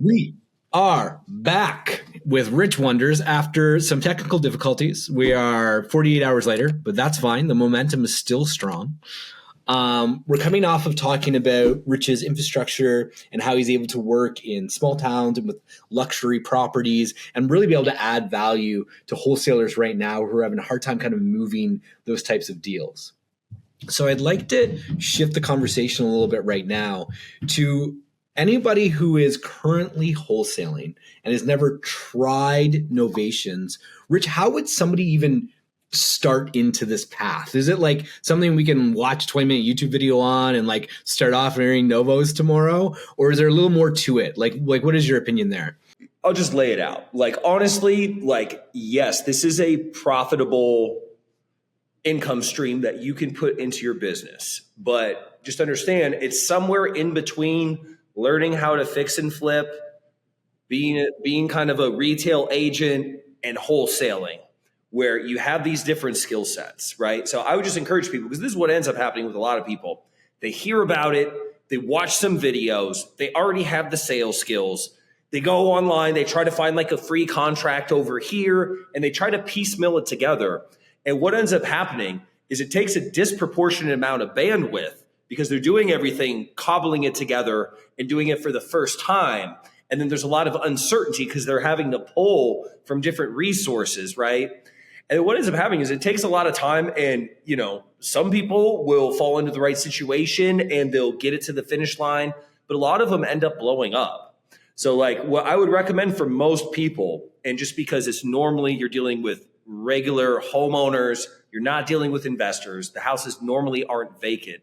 We are back with Rich Wonders after some technical difficulties. We are 48 hours later, but that's fine. The momentum is still strong. We're coming off of talking about Rich's infrastructure and how he's able to work in small towns and with luxury properties and really be able to add value to wholesalers right now who are having a hard time kind of moving those types of deals. So I'd like to shift the conversation a little bit right now to anybody who is currently wholesaling and has never tried novations. Rich, how would somebody even start into this path? Is it like something we can watch a 20-minute YouTube video on and like start off wearing Novos tomorrow? Or is there a little more to it? Like what is your opinion there? I'll just lay it out. Like, honestly, like, yes, this is a profitable income stream that you can put into your business. But just understand it's somewhere in between learning how to fix and flip, being kind of a retail agent, and wholesaling, where you have these different skill sets, right? So I would just encourage people, because this is what ends up happening with a lot of people. They hear about it, they watch some videos, they already have the sales skills. They go online, they try to find like a free contract over here, and they try to piecemeal it together. And what ends up happening is it takes a disproportionate amount of bandwidth because they're doing everything, cobbling it together and doing it for the first time. And then there's a lot of uncertainty because they're having to pull from different resources, right? And what ends up happening is it takes a lot of time, and some people will fall into the right situation and they'll get it to the finish line, but a lot of them end up blowing up. So like what I would recommend for most people, and just because it's normally you're dealing with regular homeowners, you're not dealing with investors, the houses normally aren't vacant.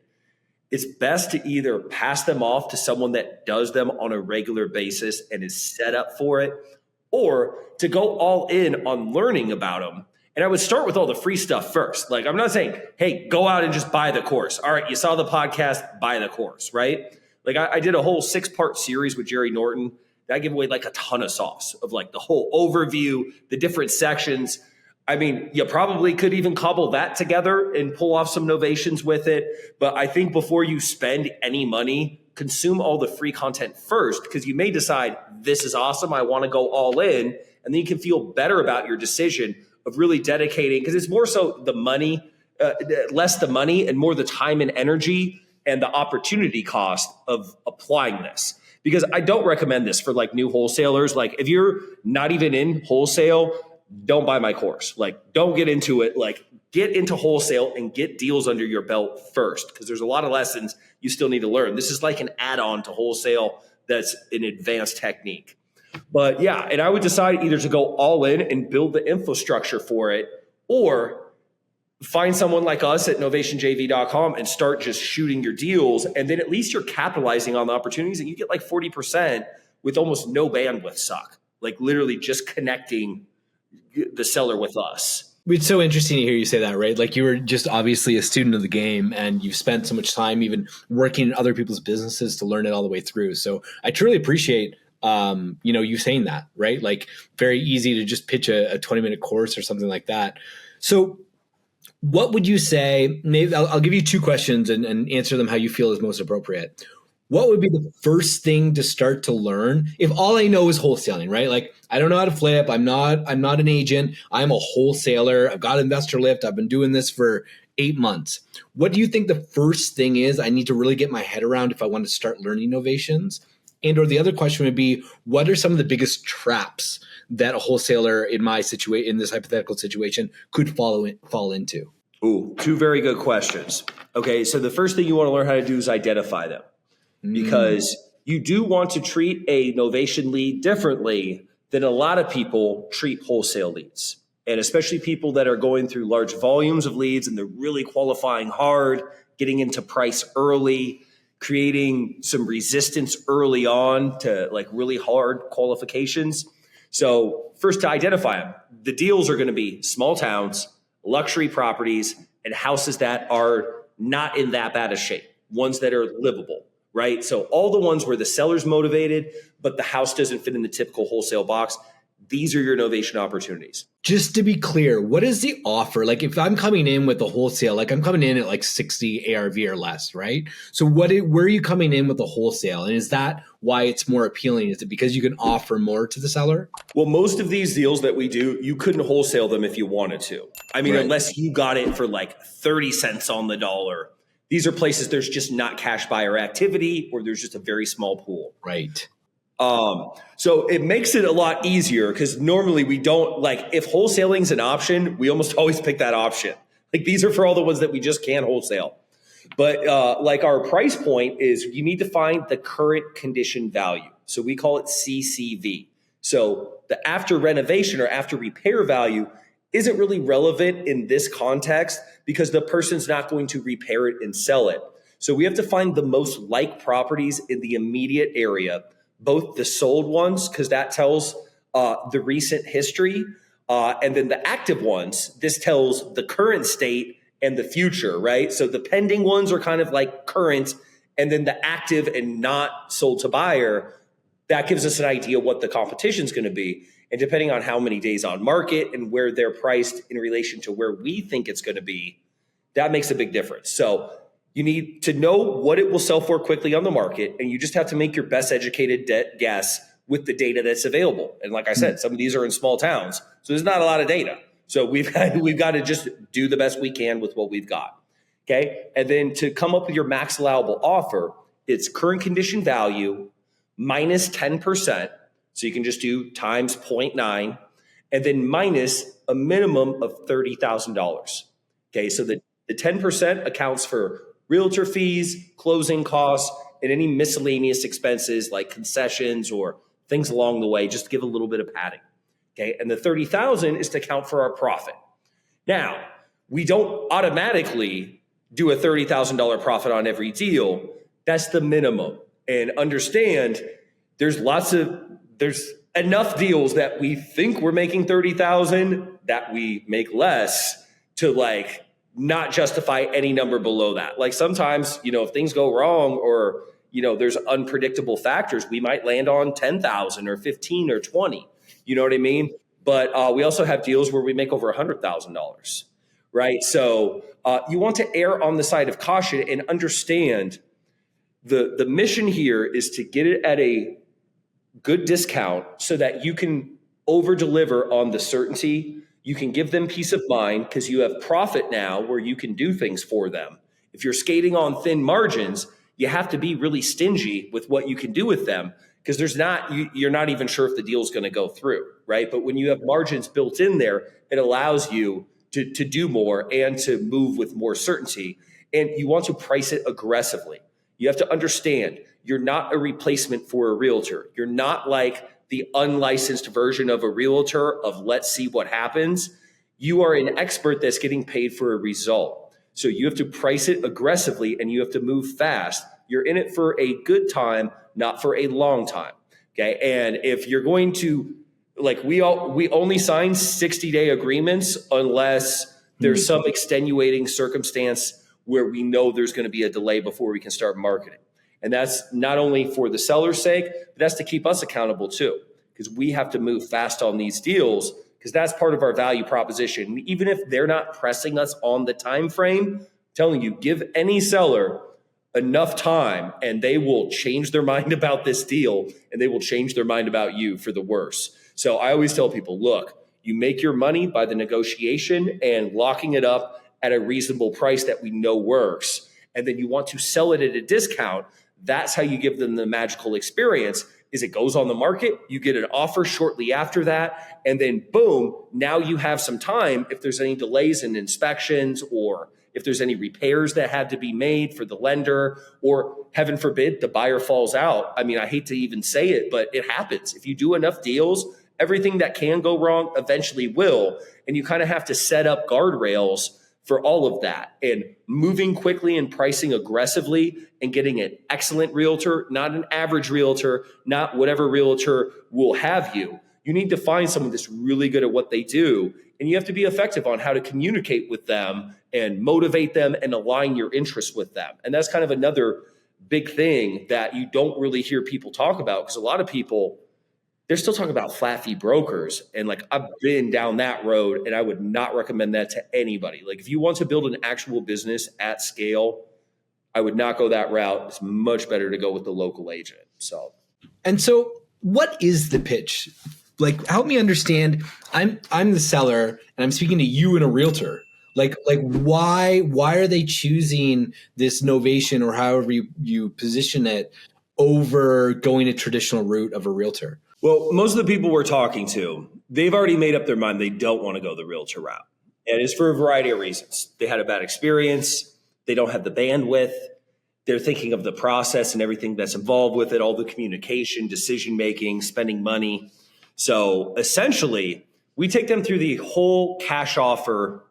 It's best to either pass them off to someone that does them on a regular basis and is set up for it, or to go all in on learning about them. And I would start with all the free stuff first. Like, I'm not saying, hey, go out and just buy the course. All right, you saw the podcast, buy the course, right? Like I did a whole 6-part series with Jerry Norton. I give away like a ton of sauce of like the whole overview, the different sections. I mean, you probably could even cobble that together and pull off some novations with it. But I think before you spend any money, consume all the free content first, because you may decide this is awesome, I want to go all in. And then you can feel better about your decision of really dedicating, because it's more so the money, less the money and more the time and energy and the opportunity cost of applying this. Because I don't recommend this for like new wholesalers. Like if you're not even in wholesale, don't buy my course. Like, don't get into it. Like, get into wholesale and get deals under your belt first, because there's a lot of lessons you still need to learn. This is like an add-on to wholesale that's an advanced technique. But yeah, and I would decide either to go all in and build the infrastructure for it, or find someone like us at novationjv.com and start just shooting your deals. And then at least you're capitalizing on the opportunities, and you get like 40% with almost no bandwidth suck. Like literally just connecting the seller with us. It's so interesting to hear you say that, right? Like you were just obviously a student of the game and you've spent so much time even working in other people's businesses to learn it all the way through. So I truly appreciate, you saying that, right? Like very easy to just pitch a 20-minute course or something like that. So what would you say, maybe I'll give you 2 questions and answer them how you feel is most appropriate. What would be the first thing to start to learn if all I know is wholesaling, right? Like I don't know how to flip. I'm not an agent. I'm a wholesaler. I've got Investor Lift. I've been doing this for 8 months. What do you think the first thing is I need to really get my head around if I want to start learning novations? And or the other question would be, what are some of the biggest traps that a wholesaler in this hypothetical situation could fall into? Ooh, 2 very good questions. Okay, so the first thing you want to learn how to do is identify them. Because you do want to treat a novation lead differently than a lot of people treat wholesale leads. And especially people that are going through large volumes of leads and they're really qualifying hard, getting into price early, creating some resistance early on to like really hard qualifications. So first, to identify them, the deals are going to be small towns, luxury properties, and houses that are not in that bad of shape, ones that are livable. Right? So all the ones where the seller's motivated, but the house doesn't fit in the typical wholesale box, these are your novation opportunities. Just to be clear, what is the offer? Like if I'm coming in with the wholesale, like I'm coming in at like 60 ARV or less, right? So where are you coming in with the wholesale? And is that why it's more appealing? Is it because you can offer more to the seller? Well, most of these deals that we do, you couldn't wholesale them if you wanted to. I mean, unless you got it for like 30 cents on the dollar. These are places there's just not cash buyer activity, or there's just a very small pool. Right. So it makes it a lot easier, because normally we don't, like, if wholesaling is an option, we almost always pick that option. Like, these are for all the ones that we just can't wholesale. But like our price point is, you need to find the current condition value. So we call it CCV. So the after renovation or after repair value isn't really relevant in this context, because the person's not going to repair it and sell it. So we have to find the most like properties in the immediate area, both the sold ones, because that tells the recent history, and then the active ones. This tells the current state and the future, right? So the pending ones are kind of like current, and then the active and not sold to buyer, that gives us an idea what the competition is going to be. And depending on how many days on market and where they're priced in relation to where we think it's going to be, that makes a big difference. So you need to know what it will sell for quickly on the market, and you just have to make your best educated guess with the data that's available. And like I said, some of these are in small towns, so there's not a lot of data. So we've got to just do the best we can with what we've got. Okay, and then to come up with your max allowable offer, it's current condition value minus 10%. So you can just do times 0.9, and then minus a minimum of $30,000. Okay, so the 10% accounts for realtor fees, closing costs, and any miscellaneous expenses like concessions or things along the way, just to give a little bit of padding. Okay, and the 30,000 is to account for our profit. Now, we don't automatically do a $30,000 profit on every deal. That's the minimum. And understand, there's enough deals that we think we're making 30,000 that we make less to like not justify any number below that. Like sometimes, if things go wrong or, there's unpredictable factors, we might land on 10,000 or 15 or 20. You know what I mean? But we also have deals where we make over $100,000, right? So you want to err on the side of caution and understand the mission here is to get it at a good discount so that you can over deliver on the certainty. You can give them peace of mind because you have profit now where you can do things for them. If you're skating on thin margins, you have to be really stingy with what you can do with them, because you're not even sure if the deal is going to go through, right? But when you have margins built in there, it allows you to do more and to move with more certainty. And you want to price it aggressively. You have to understand, you're not a replacement for a realtor. You're not like the unlicensed version of a realtor of let's see what happens. You are an expert that's getting paid for a result. So you have to price it aggressively and you have to move fast. You're in it for a good time, not for a long time. Okay. And if you're going to, like, we only sign 60-day agreements unless there's some extenuating circumstance where we know there's going to be a delay before we can start marketing. And that's not only for the seller's sake, but that's to keep us accountable too, because we have to move fast on these deals, because that's part of our value proposition. Even if they're not pressing us on the time frame, I'm telling you, give any seller enough time and they will change their mind about this deal, and they will change their mind about you for the worse. So I always tell people, look, you make your money by the negotiation and locking it up at a reasonable price that we know works. And then you want to sell it at a discount. That's how you give them the magical experience. Is it goes on the market, you get an offer shortly after that, and then boom, now you have some time if there's any delays in inspections or if there's any repairs that had to be made for the lender, or heaven forbid, the buyer falls out. I mean, I hate to even say it, but it happens. If you do enough deals, everything that can go wrong eventually will, and you kind of have to set up guardrails for all of that. And moving quickly and pricing aggressively and getting an excellent realtor, not an average realtor, not whatever realtor will have you. You need to find someone that's really good at what they do. And you have to be effective on how to communicate with them and motivate them and align your interests with them. And that's kind of another big thing that you don't really hear people talk about, because a lot of people, they're still talking about flat fee brokers. And like, I've been down that road, and I would not recommend that to anybody. Like, if you want to build an actual business at scale, I would not go that route. It's much better to go with the local agent. And so what is the pitch? Like, help me understand. I'm the seller and I'm speaking to you and a realtor. Like why are they choosing this Novation, or however you position it, over going a traditional route of a realtor? Well, most of the people we're talking to, they've already made up their mind they don't want to go the realtor route. And it's for a variety of reasons. They had a bad experience. They don't have the bandwidth. They're thinking of the process and everything that's involved with it, all the communication, decision-making, spending money. So essentially, we take them through the whole cash offer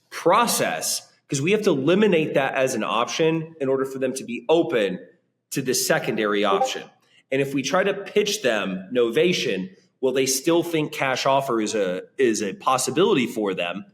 process, because we have to eliminate that as an option in order for them to be open to the secondary option. And if we try to pitch them Novation, well, they still think cash offer is a possibility for them.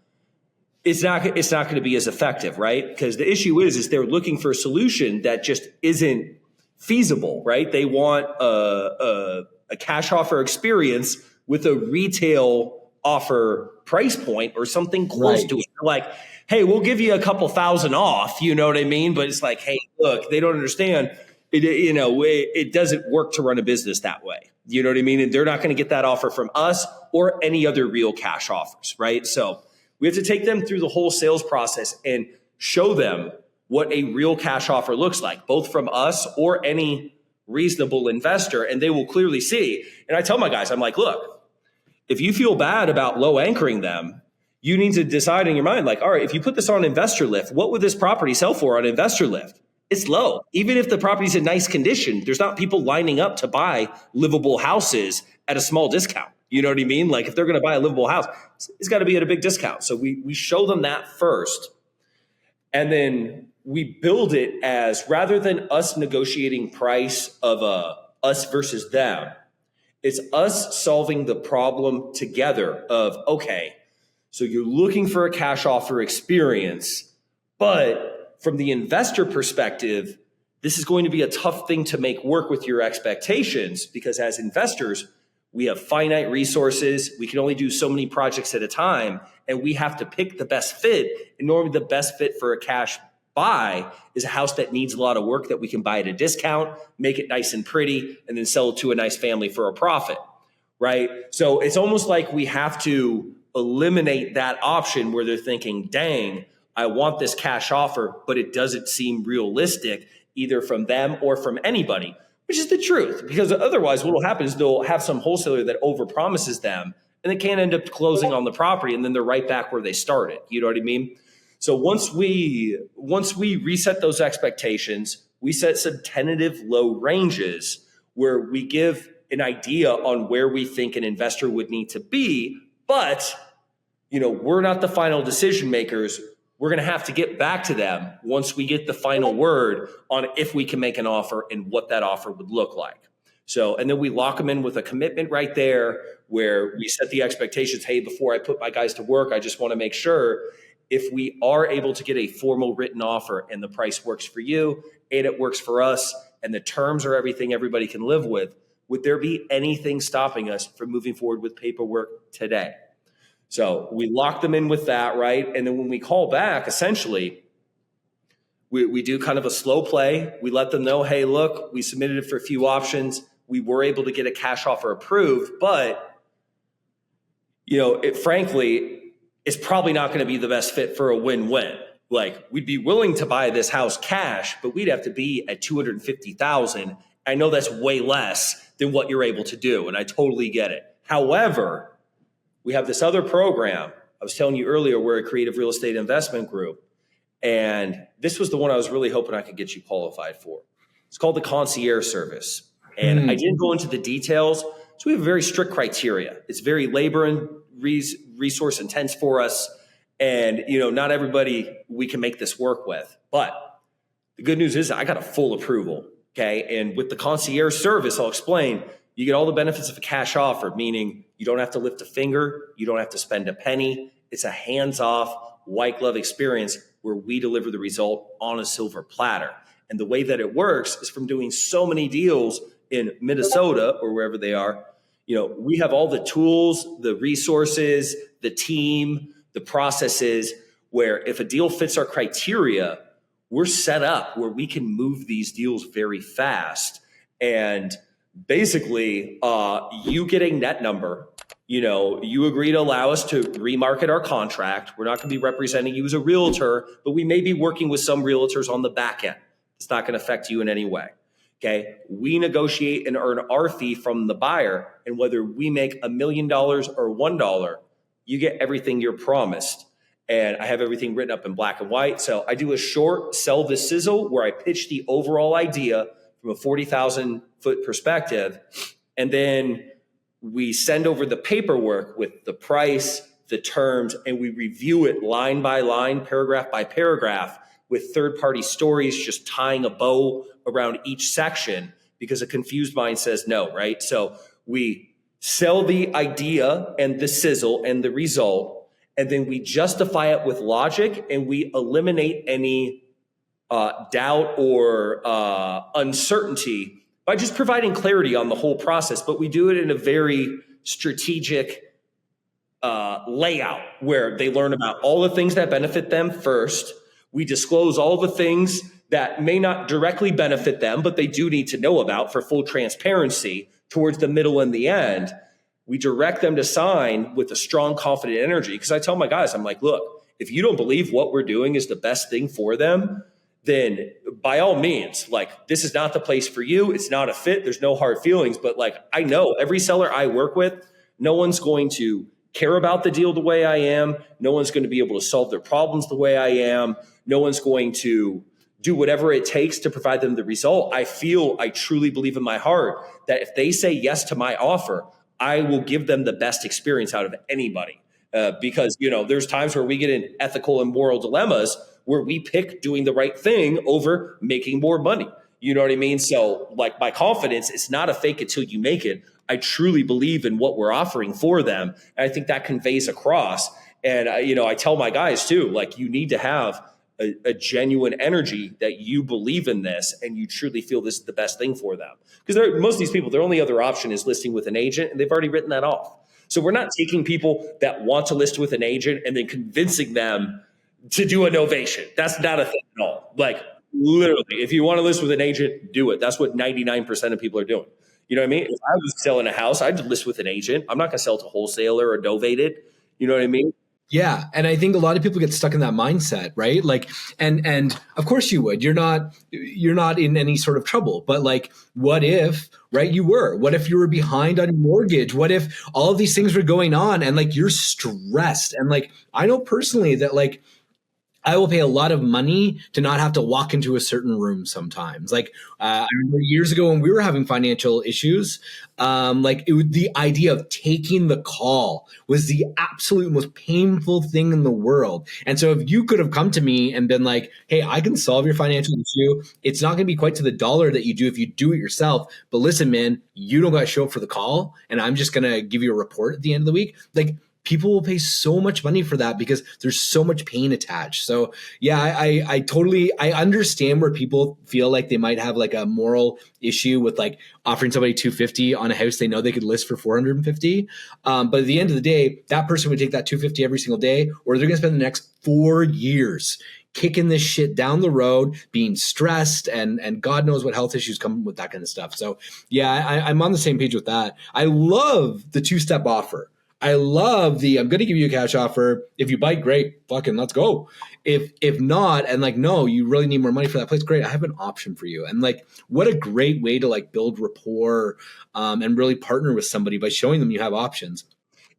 It's not going to be as effective, right? Because the issue is they're looking for a solution that just isn't feasible, right? They want a cash offer experience with a retail offer price point or something close to it. Like, hey, we'll give you a couple thousand off, you know what I mean? But it's like, hey, look, they don't understand. It doesn't work to run a business that way. You know what I mean? And they're not going to get that offer from us or any other real cash offers, right? So we have to take them through the whole sales process and show them what a real cash offer looks like, both from us or any reasonable investor, and they will clearly see. And I tell my guys, I'm like, look, if you feel bad about low anchoring them, you need to decide in your mind, like, all right, if you put this on Investor Lift, what would this property sell for on Investor Lift? It's low. Even if the property's in nice condition, there's not people lining up to buy livable houses at a small discount. You know what I mean? Like, if they're going to buy a livable house, it's got to be at a big discount. So we show them that first. And then we build it as, rather than us negotiating price of us versus them, it's us solving the problem together of, okay, so you're looking for a cash offer experience, but from the investor perspective, this is going to be a tough thing to make work with your expectations, because as investors, we have finite resources. We can only do so many projects at a time, and we have to pick the best fit. And normally the best fit for a cash buy is a house that needs a lot of work that we can buy at a discount, make it nice and pretty, and then sell it to a nice family for a profit, right? So it's almost like we have to eliminate that option where they're thinking, dang, I want this cash offer, but it doesn't seem realistic either from them or from anybody, which is the truth. Because otherwise what will happen is they'll have some wholesaler that overpromises them, and they can't end up closing on the property, and then they're right back where they started. You know what I mean? So once we reset those expectations, we set some tentative low ranges where we give an idea on where we think an investor would need to be, but we're not the final decision makers. We're going to have to get back to them once we get the final word on if we can make an offer and what that offer would look like. So, and then we lock them in with a commitment right there where we set the expectations. Hey, before I put my guys to work, I just want to make sure if we are able to get a formal written offer and the price works for you and it works for us and the terms are everything everybody can live with, would there be anything stopping us from moving forward with paperwork today? So we lock them in with that, right? And then when we call back, essentially, we do kind of a slow play. We let them know, hey, look, we submitted it for a few options. We were able to get a cash offer approved, but frankly, it's probably not going to be the best fit for a win-win. Like, we'd be willing to buy this house cash, but we'd have to be at $250,000. I know that's way less than what you're able to do, and I totally get it. However, we have this other program. I was telling you earlier, we're a creative real estate investment group. And this was the one I was really hoping I could get you qualified for. It's called the concierge service. And I didn't go into the details. So we have very strict criteria. It's very labor and resource intense for us. And, not everybody we can make this work with. But the good news is I got a full approval. Okay. And with the concierge service, I'll explain, you get all the benefits of a cash offer, meaning you don't have to lift a finger. You don't have to spend a penny. It's a hands-off, white glove experience where we deliver the result on a silver platter. And the way that it works is from doing so many deals in Minnesota or wherever they are. We have all the tools, the resources, the team, the processes, where if a deal fits our criteria, we're set up where we can move these deals very fast. And basically, you get a net number. You agree to allow us to remarket our contract. We're not going to be representing you as a realtor, but we may be working with some realtors on the back end. It's not going to affect you in any way. Okay. We negotiate and earn our fee from the buyer. And whether we make $1 million or $1, you get everything you're promised. And I have everything written up in black and white. So I do a short sell the sizzle where I pitch the overall idea from a 40,000 foot perspective. And then we send over the paperwork with the price, the terms, and we review it line by line, paragraph by paragraph, with third-party stories, just tying a bow around each section, because a confused mind says no, right? So we sell the idea and the sizzle and the result, and then we justify it with logic, and we eliminate any doubt or uncertainty by just providing clarity on the whole process. But we do it in a very strategic layout where they learn about all the things that benefit them first. We disclose all the things that may not directly benefit them, but they do need to know about for full transparency towards the middle and the end. We direct them to sign with a strong, confident energy. Because I tell my guys, I'm like, look, if you don't believe what we're doing is the best thing for them, then by all means, like, this is not the place for you. It's not a fit. There's no hard feelings. But like, I know every seller I work with, no one's going to care about the deal the way I am. No one's going to be able to solve their problems the way I am. No one's going to do whatever it takes to provide them the result. I truly believe in my heart that if they say yes to my offer, I will give them the best experience out of anybody. Because, there's times where we get in ethical and moral dilemmas where we pick doing the right thing over making more money. You know what I mean? So like, my confidence, it's not a fake it till you make it. I truly believe in what we're offering for them. And I think that conveys across. And, I tell my guys too, like, you need to have a genuine energy that you believe in this and you truly feel this is the best thing for them. Because most of these people, their only other option is listing with an agent, and they've already written that off. So we're not taking people that want to list with an agent and then convincing them to do a novation. That's not a thing at all. Like, literally, if you want to list with an agent, do it. That's what 99% of people are doing. You know what I mean? If I was selling a house, I'd list with an agent. I'm not going to sell to a wholesaler or novate it. You know what I mean? Yeah. And I think a lot of people get stuck in that mindset, right? Like, and of course you would. You're not in any sort of trouble. But like, what if, right, you were? What if you were behind on your mortgage? What if all of these things were going on and like you're stressed? And like, I know personally that like, I will pay a lot of money to not have to walk into a certain room sometimes. Like I remember years ago when we were having financial issues, the idea of taking the call was the absolute most painful thing in the world. And so if you could have come to me and been like, hey, I can solve your financial issue. It's not going to be quite to the dollar that you do if you do it yourself. But listen, man, you don't got to show up for the call and I'm just going to give you a report at the end of the week. Like, people will pay so much money for that because there's so much pain attached. So yeah, I totally understand where people feel like they might have like a moral issue with like offering somebody $250 on a house they know they could list for $450. But at the end of the day, that person would take that $250 every single day, or they're going to spend the next 4 years kicking this shit down the road, being stressed, and God knows what health issues come with that kind of stuff. So yeah, I'm on the same page with that. I love the 2-step offer. I love I'm going to give you a cash offer. If you bite, great, fucking let's go. If not, and like, no, you really need more money for that place, great, I have an option for you. And like, what a great way to like build rapport and really partner with somebody by showing them you have options.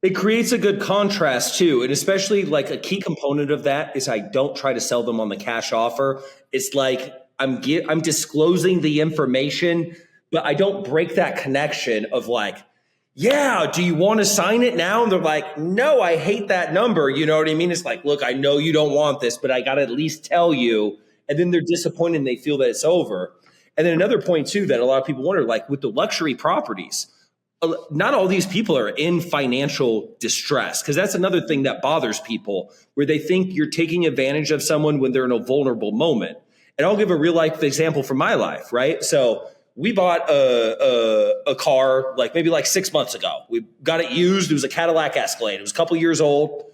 It creates a good contrast too. And especially like a key component of that is I don't try to sell them on the cash offer. It's like I'm disclosing the information, but I don't break that connection of like, yeah, do you want to sign it now? And they're like, no, I hate that number. You know what I mean? It's like, look, I know you don't want this, but I got to at least tell you. And then they're disappointed and they feel that it's over. And then another point too, that a lot of people wonder, like with the luxury properties, not all these people are in financial distress, because that's another thing that bothers people, where they think you're taking advantage of someone when they're in a vulnerable moment. And I'll give a real life example from my life, right? So we bought a car like maybe like 6 months ago. We got it used. It was a Cadillac Escalade. It was a couple years old.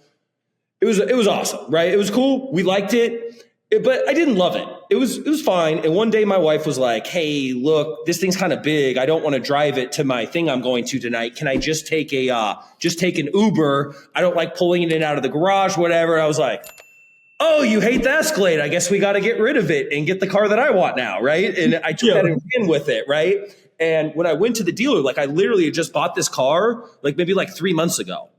It was awesome, right? It was cool. We liked it, but I didn't love it. It was fine. And one day my wife was like, "Hey, look, this thing's kind of big. I don't want to drive it to my thing I'm going to tonight. Can I just take an Uber? I don't like pulling it in out of the garage, whatever." I was like, "Oh, you hate the Escalade. I guess we got to get rid of it and get the car that I want now," right? And I took that and ran with it, right? And when I went to the dealer, like I literally had just bought this car like maybe like 3 months ago.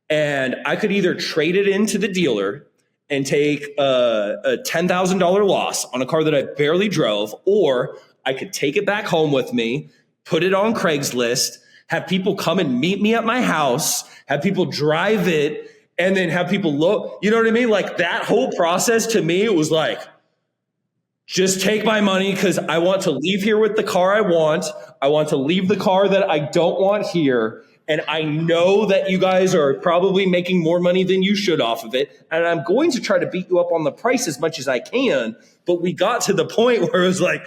And I could either trade it into the dealer and take a $10,000 loss on a car that I barely drove, or I could take it back home with me, put it on Craigslist, have people come and meet me at my house, have people drive it, and then have people look. You know what I mean? Like that whole process to me, it was like, just take my money because I want to leave here with the car I want. I want to leave the car that I don't want here. And I know that you guys are probably making more money than you should off of it. And I'm going to try to beat you up on the price as much as I can. But we got to the point where it was like,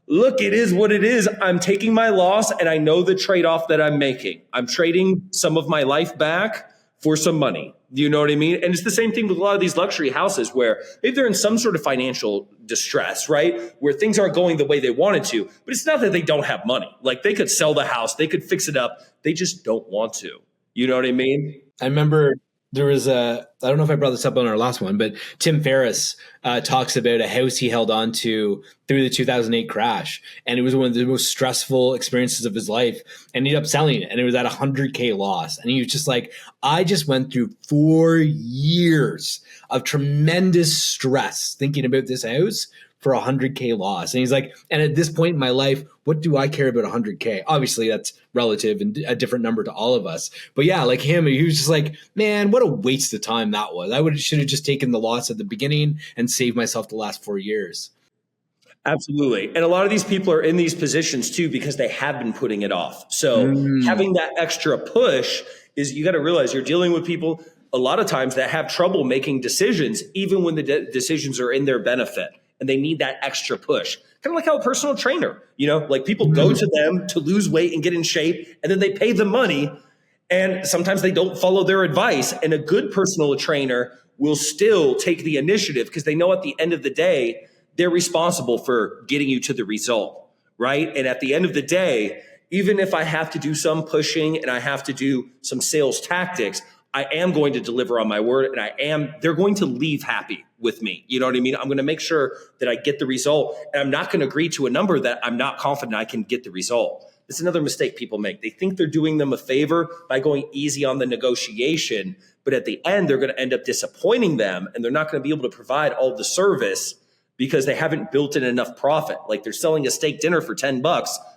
look, it is what it is. I'm taking my loss and I know the trade-off that I'm making. I'm trading some of my life back for some money. You know what I mean? And it's the same thing with a lot of these luxury houses where maybe they're in some sort of financial distress, right? Where things aren't going the way they wanted to, but it's not that they don't have money. Like they could sell the house, they could fix it up. They just don't want to. You know what I mean? I remember there was I don't know if I brought this up on our last one, but Tim Ferriss talks about a house he held on to through the 2008 crash. And it was one of the most stressful experiences of his life, and he ended up selling it. And it was at $100K loss. And he was just like, I just went through 4 years of tremendous stress thinking about this house for $100K loss. And he's like, and at this point in my life, what do I care about $100K? Obviously that's relative and a different number to all of us. But yeah, like him, he was just like, man, what a waste of time that was. I should have just taken the loss at the beginning and saved myself the last 4 years. Absolutely. And a lot of these people are in these positions too because they have been putting it off. So having that extra push is, you got to realize you're dealing with people a lot of times that have trouble making decisions, even when the decisions are in their benefit. And they need that extra push. Kind of like how a personal trainer, you know, like people go to them to lose weight and get in shape, and then they pay the money, and sometimes they don't follow their advice. And a good personal trainer will still take the initiative because they know at the end of the day, they're responsible for getting you to the result, right? And at the end of the day, even if I have to do some pushing and I have to do some sales tactics, I am going to deliver on my word, and they're going to leave happy with me. You know what I mean? I'm going to make sure that I get the result, and I'm not going to agree to a number that I'm not confident I can get the result. It's another mistake people make. They think they're doing them a favor by going easy on the negotiation, but at the end, they're going to end up disappointing them, and they're not going to be able to provide all the service because they haven't built in enough profit. Like they're selling a steak dinner for $10.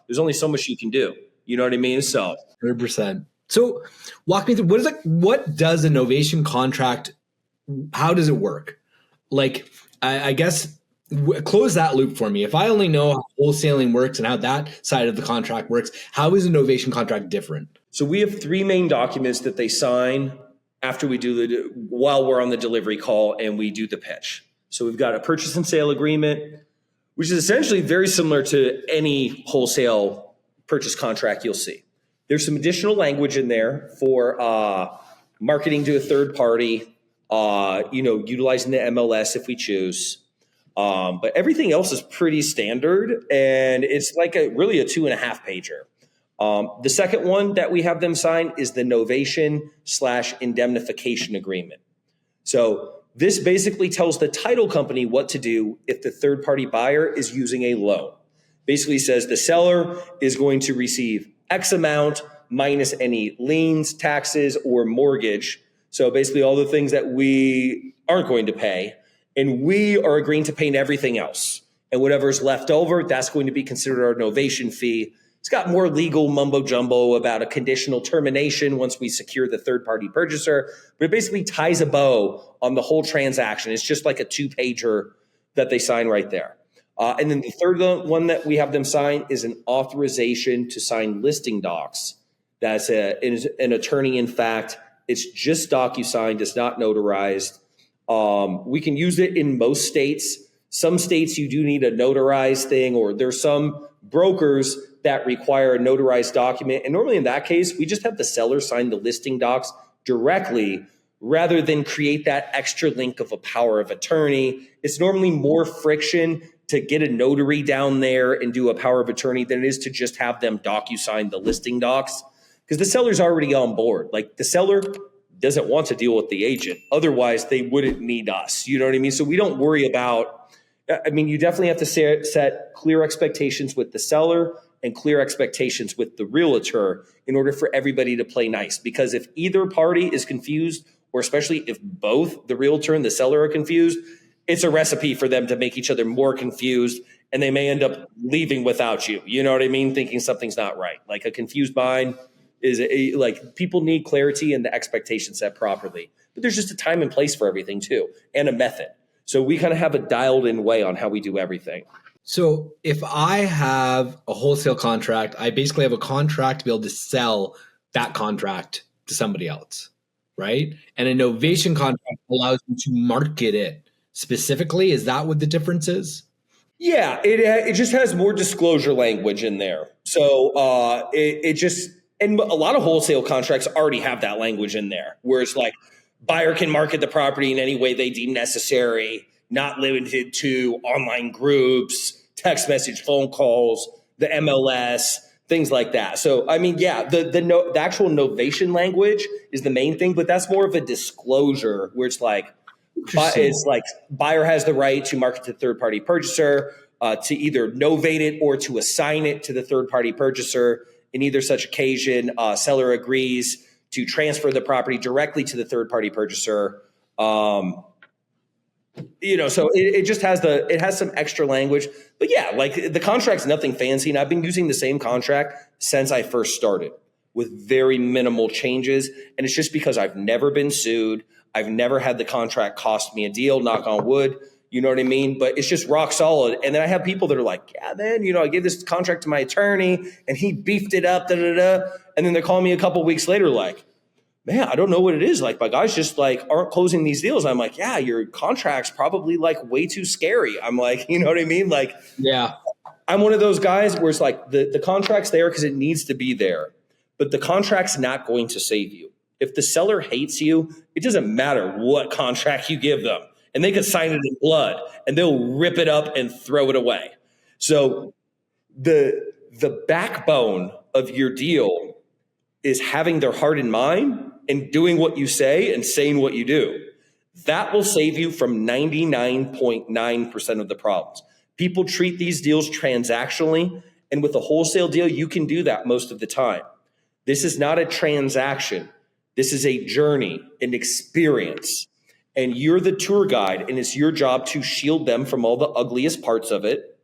There's only so much you can do. You know what I mean? So 100%. So walk me through, what does a novation contract, how does it work? Like, I guess, close that loop for me. If I only know how wholesaling works and how that side of the contract works, how is a novation contract different? So we have 3 main documents that they sign after we do while we're on the delivery call and we do the pitch. So we've got a purchase and sale agreement, which is essentially very similar to any wholesale purchase contract you'll see. There's some additional language in there for marketing to a third party, utilizing the MLS if we choose. But everything else is pretty standard, and it's like really a 2.5 pager. The second one that we have them sign is the novation/indemnification agreement. So this basically tells the title company what to do if the third party buyer is using a loan. Basically says the seller is going to receive X amount minus any liens, taxes, or mortgage. So basically all the things that we aren't going to pay. And we are agreeing to pay everything else. And whatever's left over, that's going to be considered our novation fee. It's got more legal mumbo jumbo about a conditional termination once we secure the third party purchaser. But it basically ties a bow on the whole transaction. It's just like a 2-pager that they sign right there. And then the third one that we have them sign is an authorization to sign listing docs. That's an attorney in fact. It's just DocuSigned. It's not notarized. We can use it in most states. Some states you do need a notarized thing, or there's some brokers that require a notarized document. And normally in that case, we just have the seller sign the listing docs directly rather than create that extra link of a power of attorney. It's normally more friction to get a notary down there and do a power of attorney than it is to just have them docu-sign the listing docs, because the seller's already on board. Like, the seller doesn't want to deal with the agent. Otherwise, they wouldn't need us. You know what I mean? So we don't worry about, I mean, you definitely have to set clear expectations with the seller and clear expectations with the realtor in order for everybody to play nice. Because if either party is confused, or especially if both the realtor and the seller are confused, it's a recipe for them to make each other more confused, and they may end up leaving without you. You know what I mean? Thinking something's not right. Like, a confused mind is like, people need clarity and the expectations set properly. But there's just a time and place for everything too, and a method. So we kind of have a dialed in way on how we do everything. So if I have a wholesale contract, I basically have a contract to be able to sell that contract to somebody else, right? And a novation contract allows you to market it specifically. Is that what the difference is? Yeah, it just has more disclosure language in there. So it just, and a lot of wholesale contracts already have that language in there, where it's like, buyer can market the property in any way they deem necessary, not limited to online groups, text message, phone calls, the MLS, things like that. So, I mean, yeah, the actual novation language is the main thing, but that's more of a disclosure where it's like, buyer has the right to market to third-party purchaser, to either novate it or to assign it to the third-party purchaser. In either such occasion, seller agrees to transfer the property directly to the third-party purchaser. So it just has some extra language. But yeah, like, the contract's nothing fancy, and I've been using the same contract since I first started with very minimal changes. And it's just because I've never been sued. I've never had the contract cost me a deal, knock on wood. You know what I mean? But it's just rock solid. And then I have people that are like, yeah, man, I gave this contract to my attorney and he beefed it up, da, da, da. And then they're calling me a couple of weeks later like, man, I don't know what it is. Like, my guys just like aren't closing these deals. I'm like, yeah, your contract's probably like way too scary. I'm like, you know what I mean? Like, yeah, I'm one of those guys where it's like the contract's there because it needs to be there, but the contract's not going to save you. If the seller hates you, it doesn't matter what contract you give them. And they could sign it in blood and they'll rip it up and throw it away. So the backbone of your deal is having their heart and mind and doing what you say and saying what you do. That will save you from 99.9% of the problems. People treat these deals transactionally, and with a wholesale deal, you can do that most of the time. This is not a transaction. This is a journey, an experience. And you're the tour guide, and it's your job to shield them from all the ugliest parts of it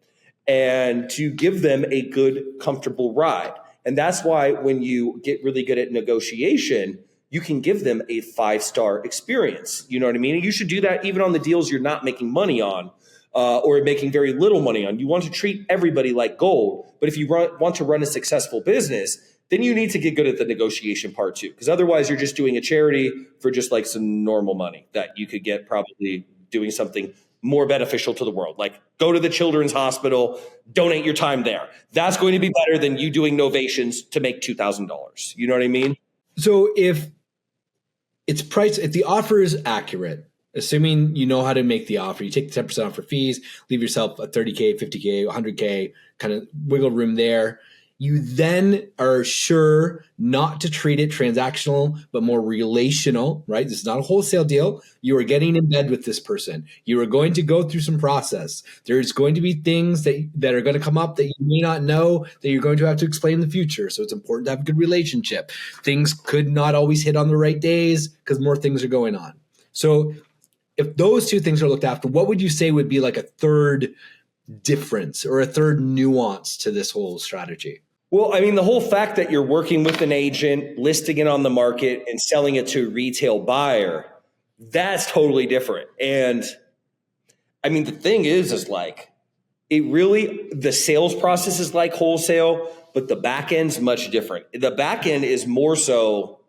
and to give them a good, comfortable ride. And that's why when you get really good at negotiation, you can give them a 5-star experience. You know what I mean? And you should do that even on the deals you're not making money on or making very little money on. You want to treat everybody like gold. But if you want to run a successful business, then you need to get good at the negotiation part too. Because otherwise you're just doing a charity for just like some normal money that you could get probably doing something more beneficial to the world. Like, go to the children's hospital, donate your time there. That's going to be better than you doing novations to make $2,000. You know what I mean? So if the offer is accurate, assuming you know how to make the offer, you take the 10% off for fees, leave yourself a 30K, 50K, 100K kind of wiggle room there. You then are sure not to treat it transactional, but more relational, right? This is not a wholesale deal. You are getting in bed with this person. You are going to go through some process. There's going to be things that are going to come up that you may not know that you're going to have to explain in the future. So it's important to have a good relationship. Things could not always hit on the right days because more things are going on. So if those two things are looked after, what would you say would be like a third difference or a third nuance to this whole strategy? Well, I mean, the whole fact that you're working with an agent, listing it on the market and selling it to a retail buyer, that's totally different. And I mean, the thing is like, the sales process is like wholesale, but the back end's much different. The back end is more so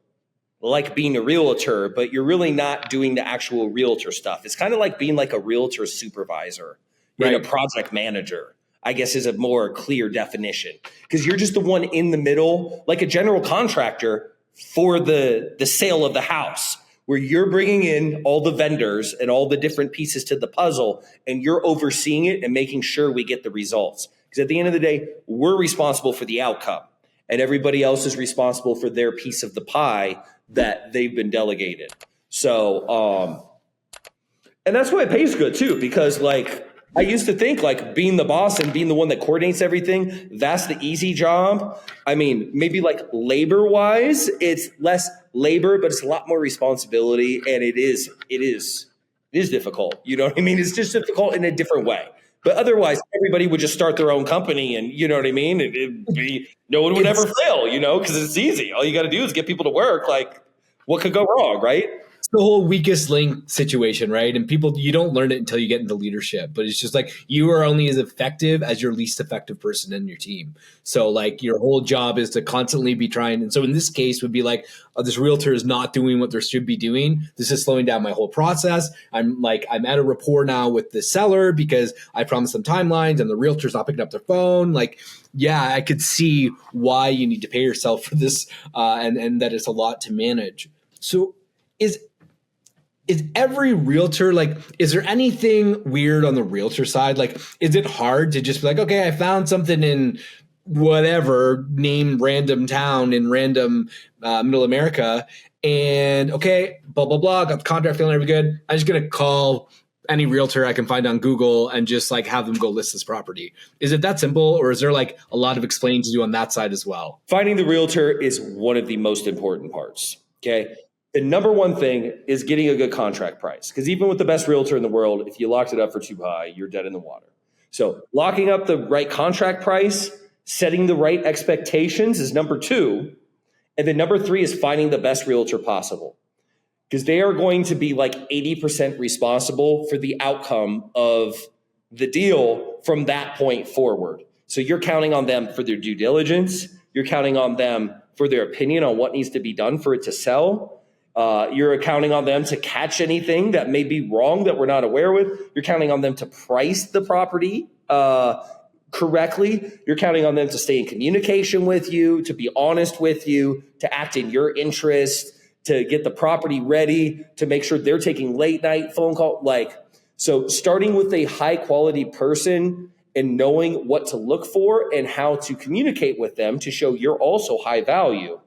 like being a realtor, but you're really not doing the actual realtor stuff. It's kind of like being like a realtor supervisor and a project manager. I guess is a more clear definition, because you're just the one in the middle, like a general contractor for the sale of the house, where you're bringing in all the vendors and all the different pieces to the puzzle, and you're overseeing it and making sure we get the results. Because at the end of the day, we're responsible for the outcome, and everybody else is responsible for their piece of the pie that they've been delegated. So, and that's why it pays good too, because like I used to think like being the boss and being the one that coordinates everything, that's the easy job. I mean, maybe like labor wise, it's less labor, but it's a lot more responsibility, and it is difficult. You know what I mean? It's just difficult in a different way. But otherwise, everybody would just start their own company, and you know what I mean? No one would ever fail, you know, because it's easy. All you got to do is get people to work. Like, what could go wrong, right? It's the whole weakest link situation, right? And people, you don't learn it until you get into leadership, but it's just like you are only as effective as your least effective person in your team. So like your whole job is to constantly be trying. And so in this case would be like, oh, this realtor is not doing what they should be doing. This is slowing down my whole process. I'm at a rapport now with the seller because I promised them timelines and the realtor's not picking up their phone. Like, yeah, I could see why you need to pay yourself for this and that it's a lot to manage. So is every realtor, like, is there anything weird on the realtor side? Like, is it hard to just be like, okay, I found something in whatever, name random town in random middle America, and okay, blah, blah, blah, got the contract feeling every good. I'm just going to call any realtor I can find on Google and just like have them go list this property. Is it that simple, or is there like a lot of explaining to do on that side as well? Finding the realtor is one of the most important parts, okay? The number one thing is getting a good contract price, because even with the best realtor in the world, if you locked it up for too high, you're dead in the water. So locking up the right contract price, setting the right expectations is number two. And then number three is finding the best realtor possible, because they are going to be like 80% responsible for the outcome of the deal from that point forward. So you're counting on them for their due diligence. You're counting on them for their opinion on what needs to be done for it to sell. You're counting on them to catch anything that may be wrong that we're not aware with. You're counting on them to price the property correctly. You're counting on them to stay in communication with you, to be honest with you, to act in your interest, to get the property ready, to make sure they're taking late night phone call. Like, so starting with a high quality person and knowing what to look for and how to communicate with them to show you're also high value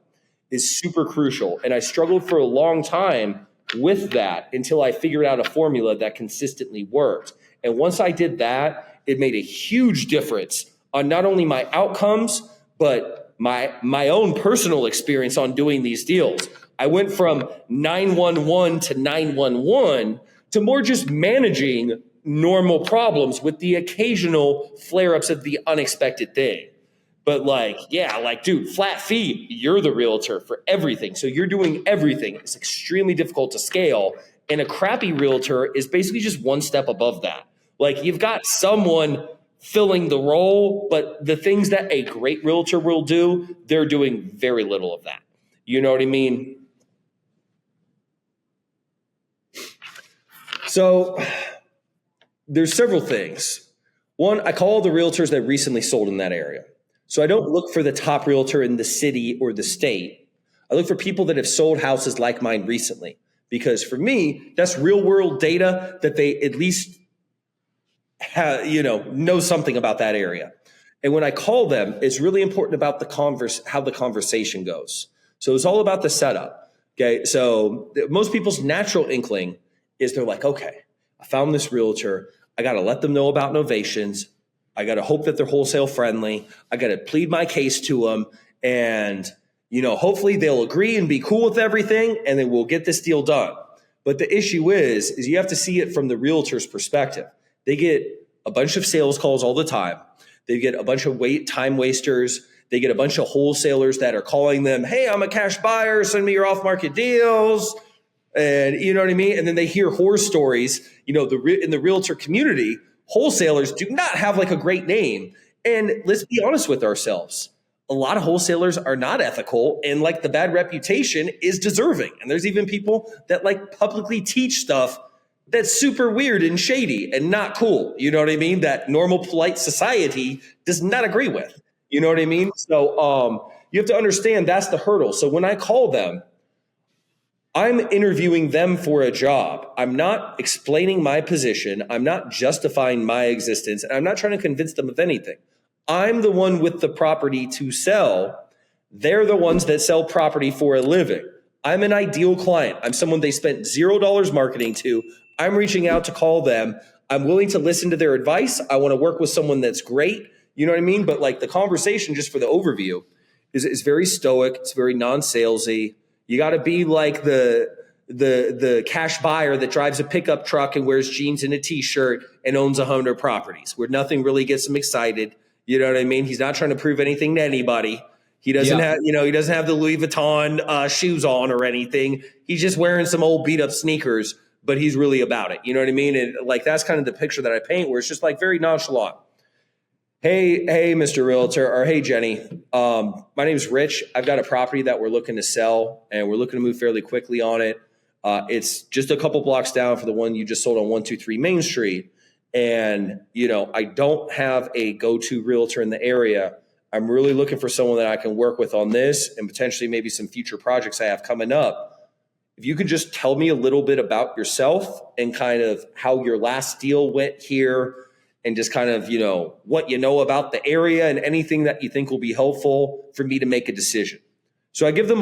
is super crucial. And I struggled for a long time with that until I figured out a formula that consistently worked. And once I did that, it made a huge difference on not only my outcomes, but my own personal experience on doing these deals. I went from 911 to 911 to more just managing normal problems with the occasional flare-ups of the unexpected thing. But like, yeah, like, dude, flat fee, you're the realtor for everything. So you're doing everything. It's extremely difficult to scale. And a crappy realtor is basically just one step above that. Like, you've got someone filling the role, but the things that a great realtor will do, they're doing very little of that. You know what I mean? So there's several things. One, I call the realtors that recently sold in that area. So I don't look for the top realtor in the city or the state. I look for people that have sold houses like mine recently, because for me, that's real world data that they at least have, know something about that area. And when I call them, it's really important about how the conversation goes. So it's all about the setup. Okay. So most people's natural inkling is they're like, okay, I found this realtor. I got to let them know about novations. I got to hope that they're wholesale friendly. I got to plead my case to them, and, hopefully they'll agree and be cool with everything, and then we'll get this deal done. But the issue is you have to see it from the realtor's perspective. They get a bunch of sales calls all the time. They get a bunch of time wasters. They get a bunch of wholesalers that are calling them, hey, I'm a cash buyer, send me your off-market deals. And you know what I mean? And then they hear horror stories, in the realtor community. Wholesalers do not have like a great name. And let's be honest with ourselves. A lot of wholesalers are not ethical, and like the bad reputation is deserving. And there's even people that like publicly teach stuff that's super weird and shady and not cool. You know what I mean? That normal polite society does not agree with. You know what I mean? So you have to understand that's the hurdle. So when I call them, I'm interviewing them for a job. I'm not explaining my position. I'm not justifying my existence. And I'm not trying to convince them of anything. I'm the one with the property to sell. They're the ones that sell property for a living. I'm an ideal client. I'm someone they spent $0 marketing to. I'm reaching out to call them. I'm willing to listen to their advice. I want to work with someone that's great. You know what I mean? But like the conversation, just for the overview, is very stoic. It's very non-salesy. You got to be like the cash buyer that drives a pickup truck and wears jeans and a t-shirt and owns 100 properties, where nothing really gets him excited. You know what I mean? He's not trying to prove anything to anybody. He doesn't have, he doesn't have the Louis Vuitton shoes on or anything. He's just wearing some old beat up sneakers, but he's really about it. You know what I mean? And like that's kind of the picture that I paint, where it's just like very nonchalant. Hey, Mr. Realtor, or hey, Jenny, my name is Rich. I've got a property that we're looking to sell, and we're looking to move fairly quickly on it. It's just a couple blocks down for the one you just sold on 123 Main Street. And, I don't have a go-to realtor in the area. I'm really looking for someone that I can work with on this and potentially maybe some future projects I have coming up. If you could just tell me a little bit about yourself and kind of how your last deal went here, and just kind of, what you know about the area and anything that you think will be helpful for me to make a decision. So I give them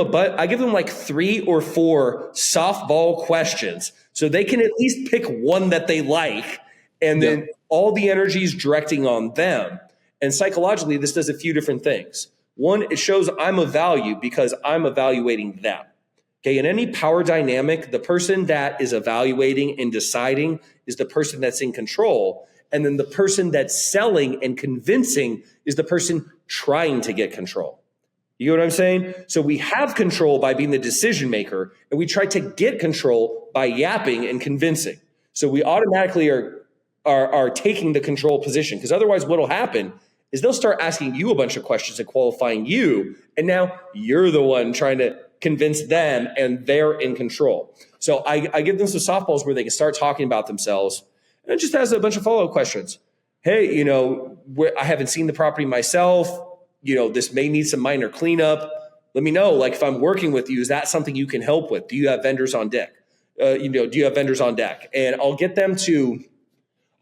like 3 or 4 softball questions so they can at least pick one that they like. And then all the energy is directing on them. And psychologically, this does a few different things. One, it shows I'm of value because I'm evaluating them. Okay, in any power dynamic, the person that is evaluating and deciding is the person that's in control. And then the person that's selling and convincing is the person trying to get control. You know what I'm saying? So we have control by being the decision maker, and we try to get control by yapping and convincing. So we automatically are taking the control position, because otherwise what will happen is they'll start asking you a bunch of questions and qualifying you, and now you're the one trying to convince them, and they're in control. So I give them some softballs where they can start talking about themselves. And it just has a bunch of follow-up questions. Hey, I haven't seen the property myself. This may need some minor cleanup. Let me know, like if I'm working with you, is that something you can help with? Do you have vendors on deck? Do you have vendors on deck? And I'll get them to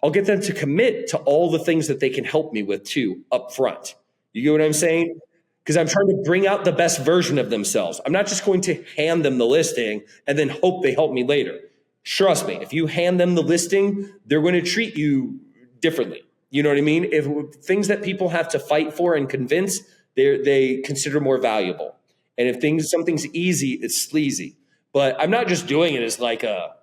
commit to all the things that they can help me with too up front. You get what I'm saying? Because I'm trying to bring out the best version of themselves. I'm not just going to hand them the listing and then hope they help me later. Trust me, if you hand them the listing, they're going to treat you differently. You know what I mean? If things that people have to fight for and convince, they consider more valuable. And if something's easy, it's sleazy. But I'm not just doing it as like a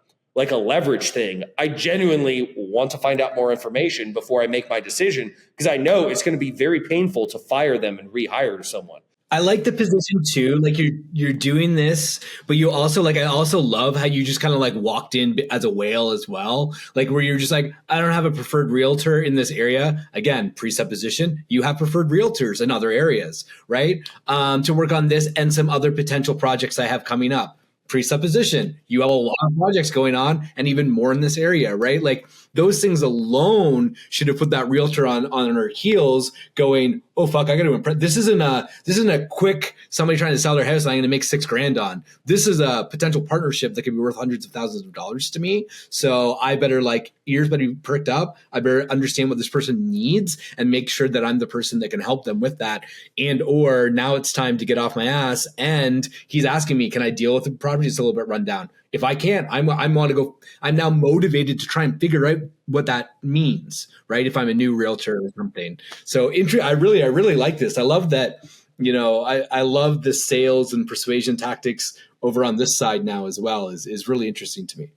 leverage thing. I genuinely want to find out more information before I make my decision, because I know it's going to be very painful to fire them and rehire someone. I like the position too. Like you're doing this, but you also I also love how you just kind of like walked in as a whale as well. Like where you're just like, I don't have a preferred realtor in this area. Again, presupposition, you have preferred realtors in other areas, right? To work on this and some other potential projects I have coming up. Presupposition, you have a lot of projects going on and even more in this area, right? Like those things alone should have put that realtor on her heels going, oh fuck, I got to impress. This isn't a quick somebody trying to sell their house and I'm going to make $6,000 on. This is a potential partnership that could be worth hundreds of thousands of dollars to me. So I better ears better be pricked up. I better understand what this person needs and make sure that I'm the person that can help them with that. And or now it's time to get off my ass. And he's asking me, can I deal with the property that's a little bit run down? If I can't, I'm now motivated to try and figure out what that means, right? If I'm a new realtor or something. So I really like this. I love that, I love the sales and persuasion tactics over on this side now as well is really interesting to me.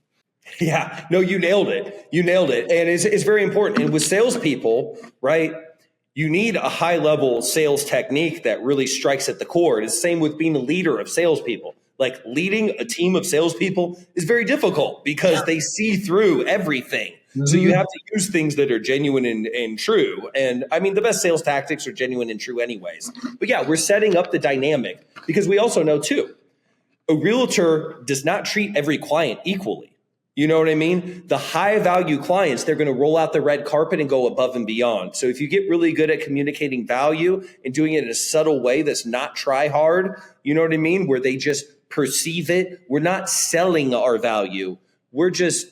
Yeah, no, you nailed it. And it's very important. And with salespeople, right, you need a high level sales technique that really strikes at the core. It's the same with being a leader of salespeople. Like leading a team of salespeople is very difficult because they see through everything. Mm-hmm. So you have to use things that are genuine and true. And I mean, the best sales tactics are genuine and true anyways. But yeah, we're setting up the dynamic because we also know too, a realtor does not treat every client equally. You know what I mean? The high value clients, they're going to roll out the red carpet and go above and beyond. So if you get really good at communicating value and doing it in a subtle way that's not try hard, you know what I mean? Where they just perceive it. We're not selling our value. We're just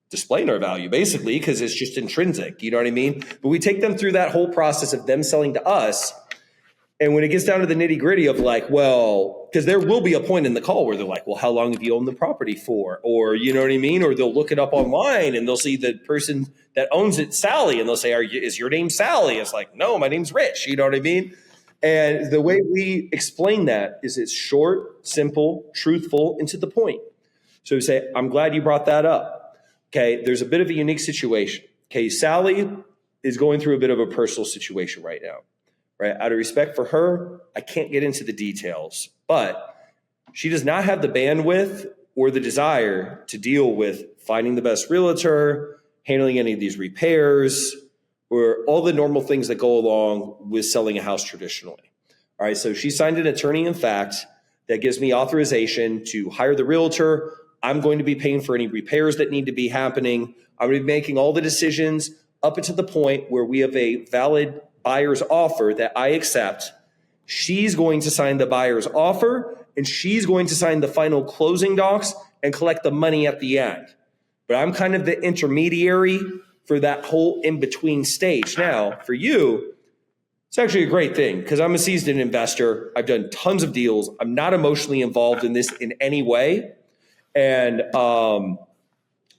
displaying our value basically because it's just intrinsic. You know what I mean? But we take them through that whole process of them selling to us. And when it gets down to the nitty gritty of like, well, because there will be a point in the call where they're like, well, how long have you owned the property for? Or, you know what I mean? Or they'll look it up online and they'll see the person that owns it, Sally, and they'll say, is your name Sally? It's like, no, my name's Rich. You know what I mean? And the way we explain that is it's short, simple, truthful, and to the point. So we say, I'm glad you brought that up. Okay, there's a bit of a unique situation. Okay, Sally is going through a bit of a personal situation right now. Right? Out of respect for her, I can't get into the details, but she does not have the bandwidth or the desire to deal with finding the best realtor, handling any of these repairs, or all the normal things that go along with selling a house traditionally. All right, so she signed an attorney in fact that gives me authorization to hire the realtor. I'm going to be paying for any repairs that need to be happening. I'm going to be making all the decisions up until the point where we have a valid buyer's offer that I accept. She's going to sign the buyer's offer and she's going to sign the final closing docs and collect the money at the end. But I'm kind of the intermediary for that whole in-between stage. Now, for you, it's actually a great thing because I'm a seasoned investor. I've done tons of deals. I'm not emotionally involved in this in any way. And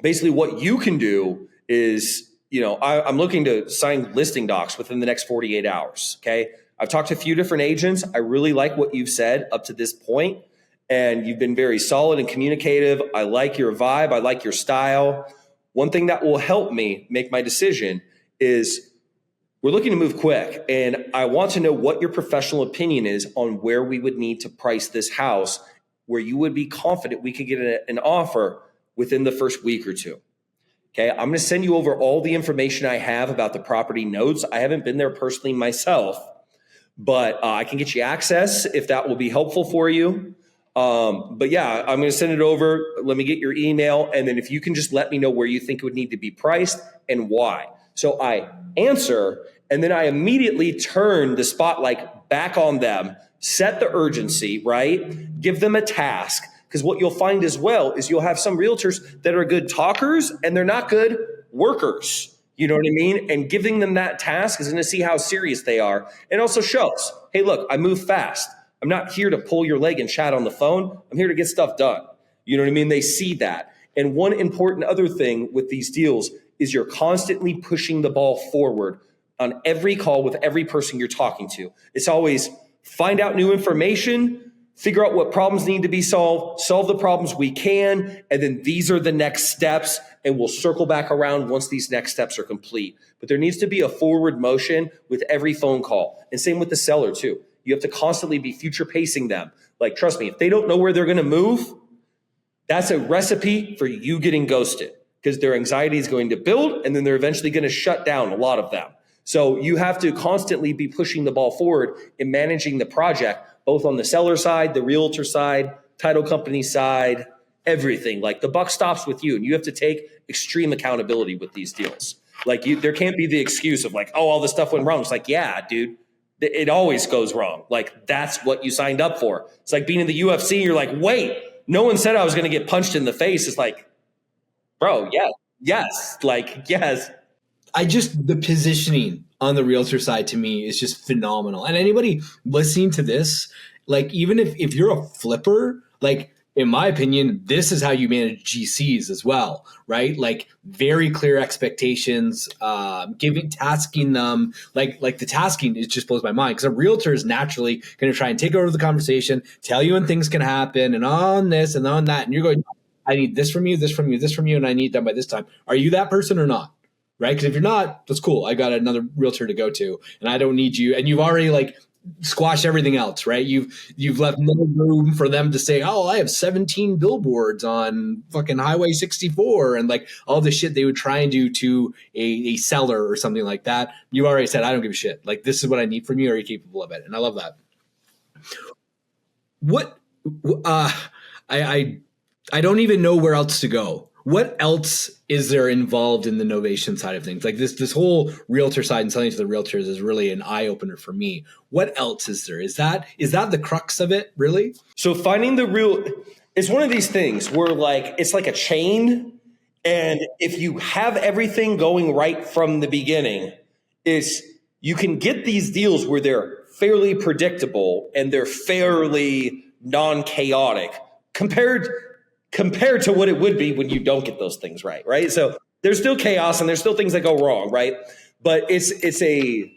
basically what you can do is, I'm looking to sign listing docs within the next 48 hours. Okay. I've talked to a few different agents. I really like what you've said up to this point, and you've been very solid and communicative. I like your vibe. I like your style. One thing that will help me make my decision is we're looking to move quick, and I want to know what your professional opinion is on where we would need to price this house, where you would be confident we could get an offer within the first week or two. Okay, I'm going to send you over all the information I have about the property notes. I haven't been there personally myself, but I can get you access if that will be helpful for you. But yeah, I'm going to send it over. Let me get your email. And then if you can just let me know where you think it would need to be priced and why. So I answer, and then I immediately turn the spotlight back on them, set the urgency, right? Give them a task. Because what you'll find as well is you'll have some realtors that are good talkers and they're not good workers. You know what I mean? And giving them that task is going to see how serious they are. And also shows, hey, look, I move fast. I'm not here to pull your leg and chat on the phone. I'm here to get stuff done. You know what I mean? They see that. And one important other thing with these deals is you're constantly pushing the ball forward on every call with every person you're talking to. It's always find out new information, figure out what problems need to be solved, solve the problems we can, and then these are the next steps, and we'll circle back around once these next steps are complete. But there needs to be a forward motion with every phone call. And same with the seller too. You have to constantly be future pacing them. Like, trust me, if they don't know where they're going to move, that's a recipe for you getting ghosted because their anxiety is going to build and then they're eventually going to shut down, a lot of them. So you have to constantly be pushing the ball forward in managing the project, both on the seller side, the realtor side, title company side, everything. Like the buck stops with you and you have to take extreme accountability with these deals. Like there can't be the excuse of like, oh, all this stuff went wrong. It's like, yeah, dude, it always goes wrong. Like that's what you signed up for. It's like being in the UFC. You're like, wait, no one said I was going to get punched in the face. It's like, bro, yes, like, yes. The positioning on the realtor side to me is just phenomenal. And anybody listening to this, like even if you're a flipper, like in my opinion, this is how you manage GCs as well, right? Like very clear expectations, tasking them, like the tasking, it just blows my mind because a realtor is naturally going to try and take over the conversation, tell you when things can happen and on this and on that. And you're going, I need this from you, this from you, this from you, and I need it done by this time. Are you that person or not? Right? Because if you're not, that's cool. I got another realtor to go to and I don't need you. And you've already like squashed everything else, right? You've left no room for them to say, oh, I have 17 billboards on fucking Highway 64 and like all the shit they would try and do to a seller or something like that. You already said, I don't give a shit. Like, this is what I need from you. Are you capable of it? And I love that. What, I don't even know where else to go. What else is there involved in the novation side of things? Like this whole realtor side and selling to the realtors is really an eye opener for me. What else is there? Is that the crux of it, really? So finding it's one of these things where like it's like a chain, and if you have everything going right from the beginning, is you can get these deals where they're fairly predictable and they're fairly non-chaotic compared to what it would be when you don't get those things right, right? So there's still chaos and there's still things that go wrong, right? But it's a